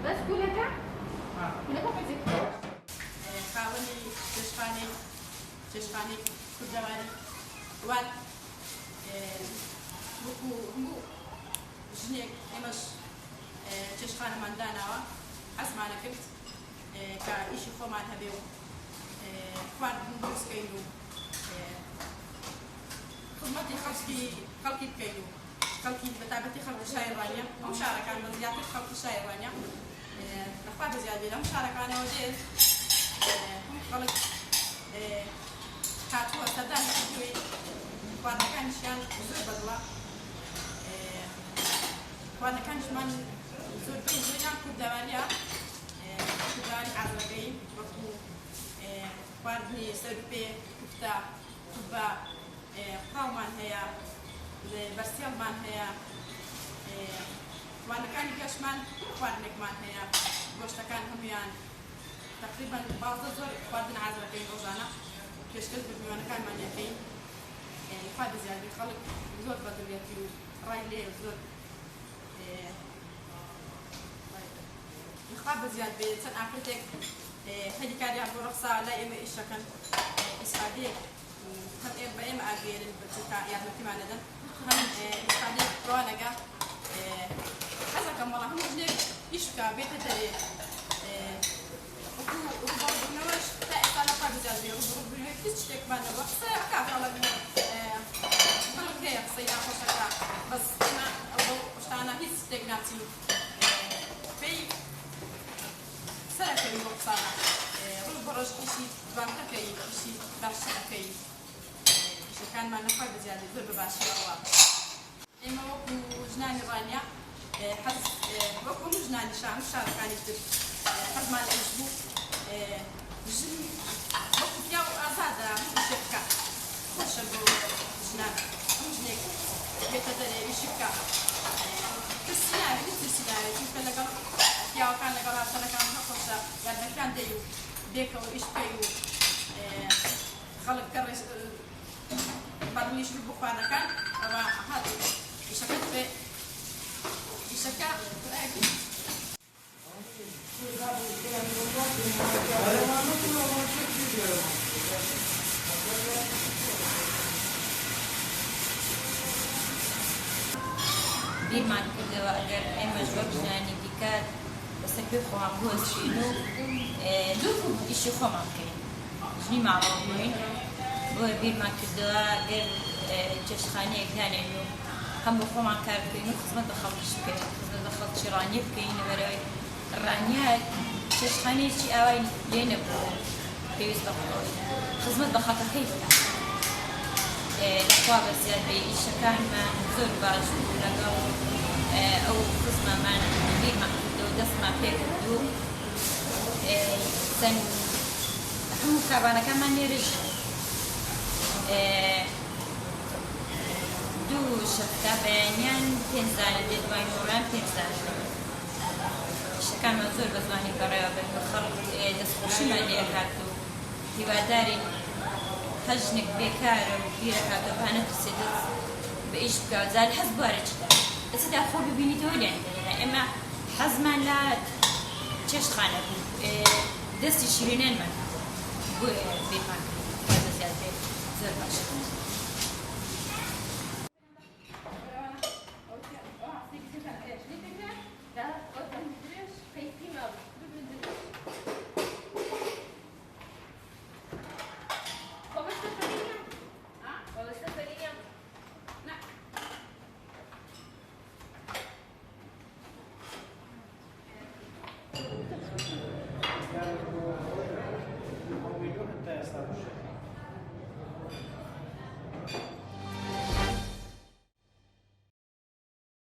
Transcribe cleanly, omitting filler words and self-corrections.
بس كلها خاوەنی چێشخانەی کوردەواری وات وەکو هەموو ژنێک ئێمەش چێشخانەمان داناوە حەزمانە کرد کە ئیشی خۆمان هەبێ و خواردن دروستکەین و خزمەتی خەڵکی بکەین و خەڵکی بەتابەتی خەڵکی شایڕانیە ئەم شارەکان بە زیاتر خەڵکی شایڕانیە لەخوا بە زیاد بێت ئەم شارەکانەوە دێت خەڵک هاتووە سەردانی کردووی خواردنەکانیشیان زۆر بەدڵە خواردنەکانیشمان زۆربەی زۆریان کوردەواریە کوردەواری ئازەکەی وەکو خواردنی سەرپێ کوفتە کوبە قاومان هەیە بەرسێڵمان هەیە خواردنەکانی کەشمان خواردنێکمان هەیە گۆشتەکان هەمویان تقریبا بازە زۆر خواردن ئازەکەی ڕۆژانە پێشکەش بە میوانەکانمان یەکەین خوا بەزیادی خەڵک زۆر بەدڵێتی و ڕای لێ زۆر خوا بەزیاد بێت چەند ئافرەتێک هەری کاریان بۆ ڕەخسا لای ئێمە ئیشەکەن ئیسفادەیەک هەم بە ئێمە ئاگێرن بچکە یارمەتیمان دەدەن هەم ئیسفادەیەک ڕوانەگە حەزەکەم وەڵام هەموو ژنێک ئیش بکە بێتە دەرێ ڕووبەڕبوونەوەش تا ئێستا لەخوا بەزیاد بێ ڕووبەڕبوونەوەی هیچ شتێکمانەوە قسە ئەکاتەڵک خەڵک هەیە قسەی ناخۆشەکە بەس ئێمە ئەو شتانە هیچ شتێک ناچین پێی سەرەکەوی بۆ قسانە ڕووبەڕۆژ ئیشی جوانتەکەی ئیشی باشتەکەی ئیشەکانمان لەخوا بەزیادی زۆر بەباشیەوە ئێمە وەکو ژنانی ڕانیا وەکو هەموو ژنانی شارەکانی تر حەزمان لە ئیش بوو ژن وەکو پیا و ئازادە هەموو شتێک بکە خۆشە بۆ ژنان هەموو ژنێک بێتە دەرێ ئیشی بکە ترسی ناوێت هیچ ترسی ناوێت چونکە لەگەڵ پیاوەکان لەگەڵ هاوسەرەکان خۆشە یارمەتیان دەی و بێکەوە ئیش بکەی و خەڵک کە بەڕنیش بوو بۆ خواردنەکان ئەوە هات ئیشەکە بێ ئیشەکە بیرمان کردەوە ئەگەر ئێمەش وەک ژنانی دیکە بەسەر پێ خۆمان بوەستین و ئیشی خۆمان بکەین ژنی ماڵەوە بووین بۆیە بیرمان کردەوە ئەگەر چێشتخانەیەک دانێن و هەم بۆ خۆمان کار بکەین و خزمەت بە خەڵکیش بکەین خزمەت بە خەڵکی ڕانیە بکەین لەبەرەوەی ڕانیە چێشتخانەیەکی ئاوای لێ نەبوو پێویست بە خزمەت بە خەڵکەکەی بکە لەخوا بەزیاد بێ ئیشەکانمان زۆر باش بوو لەگەڵ ئەو خزمەمان بیرمان کردەوە دەستمان پێ کردو چەند هەموو کابانەکانمان لێرەش دوو شەفتا بەیانیان پێنجدانە دێت دوای نۆران پێنجدانە ئیشەکانمان زۆر بە زمانی گەڕێوە بێت خەڵک دەستخۆشیمان لێ هات و هیوادارین هەر ژنێک بێکارە و بیرەکاتە بە نەترسێت دەست بە ئیش بکە جار حەز بوارەچدا دەسەدا خۆ ببینیتەوە لێیان دێنێنە ئێمە حەزمان لە چێشتخانە بوو دەستی شیرینێنمان بۆیە بێمان بە زیاد بێت زۆر باشە